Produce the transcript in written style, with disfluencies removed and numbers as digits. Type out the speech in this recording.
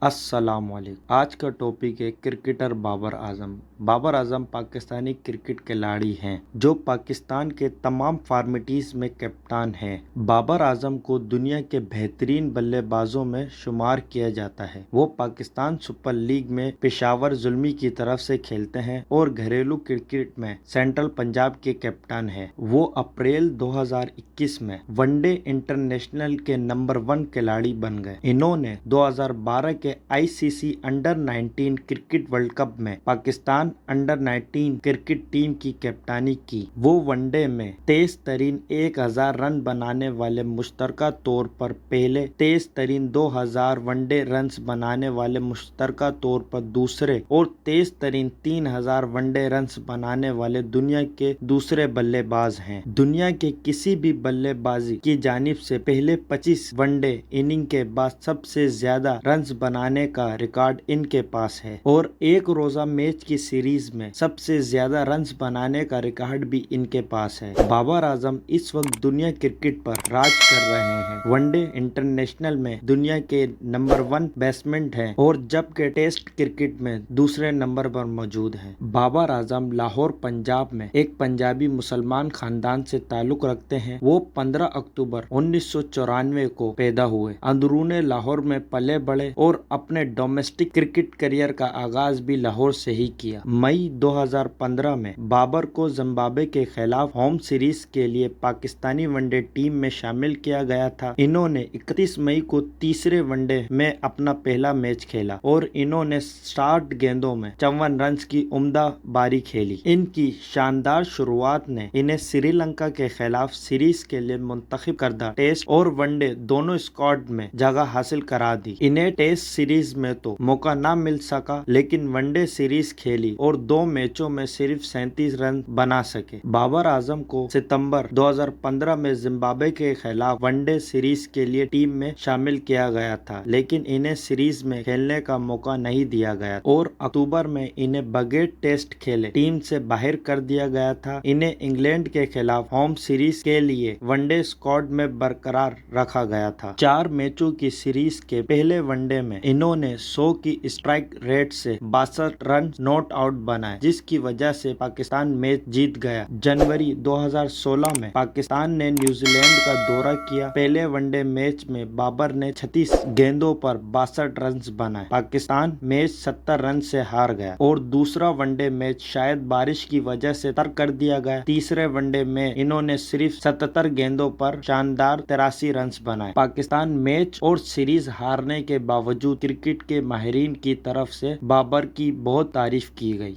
अस्सलाम वालेकुम। आज का टॉपिक है क्रिकेटर बाबर आजम। बाबर आजम पाकिस्तानी क्रिकेट खिलाड़ी हैं जो पाकिस्तान के तमाम फॉर्मेटीज में कप्तान हैं। बाबर आजम को दुनिया के बेहतरीन बल्लेबाजों में शुमार किया जाता है। वो पाकिस्तान सुपर लीग में पेशावर जुल्मी की तरफ से खेलते हैं और घरेलू क्रिकेट में सेंट्रल पंजाब के कप्तान हैं। वो अप्रैल 2021 में वनडे इंटरनेशनल के नंबर 1 खिलाड़ी बन गए। इन्होंने 2012 के ICC under 19 cricket world cup में पाकिस्तान अंडर 19 क्रिकेट टीम की कप्तानी की। वो वनडे में तेज तरीन 1000 रन बनाने वाले मुश्तरका तौर पर पहले, तेज तरीन 2000 वनडे रन बनाने वाले मुश्तरका तौर पर दूसरे और तेज तरीन 3000 वनडे रन बनाने वाले दुनिया के दूसरे बल्लेबाज हैं। दुनिया के किसी भी बल्लेबाजी की जानिब से पहले 25 वनडे इनिंग के बाद सबसे ज्यादा रन बनाने का रिकॉर्ड इनके पास है और एक रोजा मैच की सीरीज में सबसे ज्यादा रन बनाने का रिकॉर्ड भी इनके पास है। बाबर आजम इस वक्त दुनिया क्रिकेट पर राज कर रहे हैं। वनडे इंटरनेशनल में दुनिया के नंबर 1 बैट्समैन हैं और जबकि टेस्ट क्रिकेट में दूसरे नंबर पर मौजूद हैं। बाबर आजम लाहौर पंजाब में एक पंजाबी मुसलमान खानदान से ताल्लुक रखते हैं। वो 15 अक्टूबर 1994 को पैदा हुए। अंदरून लाहौर में पले बढ़े और अपने डोमेस्टिक क्रिकेट करियर का आगाज भी लाहौर से ही किया। मई 2015 में बाबर को जिम्बाब्वे के खिलाफ होम सीरीज के लिए पाकिस्तानी वनडे टीम में शामिल किया गया था। इन्होंने 31 मई को तीसरे वनडे में अपना पहला मैच खेला और इन्होंने 60 गेंदों में 54 रन की उम्दा बारी खेली। इनकी शानदार शुरुआत ने इन्हें श्रीलंका के खिलाफ सीरीज के लिए मुंतखब करदा टेस्ट और वनडे दोनों स्क्वाड में जगह हासिल करा दी। इन्हें टेस्ट सीरीज में तो मौका न मिल सका लेकिन वनडे सीरीज खेली और 2 मैचों में सिर्फ 37 रन बना सके। बाबर आजम को सितंबर 2015 में जिम्बाब्वे के खिलाफ वनडे सीरीज के लिए टीम में शामिल किया गया था लेकिन इन्हें सीरीज में खेलने का मौका नहीं दिया गया और अक्टूबर में इन्हें बगैर टेस्ट खेले टीम से बाहर कर दिया गया था। इन्हें इंग्लैंड के खिलाफ होम सीरीज के लिए वनडे स्क्वाड में बरकरार रखा गया था। 4 मैचों की सीरीज के पहले वनडे में इन्होंने 100 की स्ट्राइक रेट से 62 रन नॉट आउट बनाए जिसकी वजह से पाकिस्तान मैच जीत गया। जनवरी 2016 में पाकिस्तान ने न्यूजीलैंड का दौरा किया। पहले वनडे मैच में बाबर ने 36 गेंदों पर 62 रन बनाए। पाकिस्तान मैच 70 रन से हार गया और दूसरा वनडे मैच शायद बारिश की वजह से तर्क कर दिया गया। तीसरे वनडे में इन्होंने सिर्फ 77 गेंदों पर शानदार 83 रन बनाए। पाकिस्तान मैच और सीरीज हारने के बावजूद क्रिकेट के माहिरीन की तरफ से बाबर की बहुत तारीफ की गई।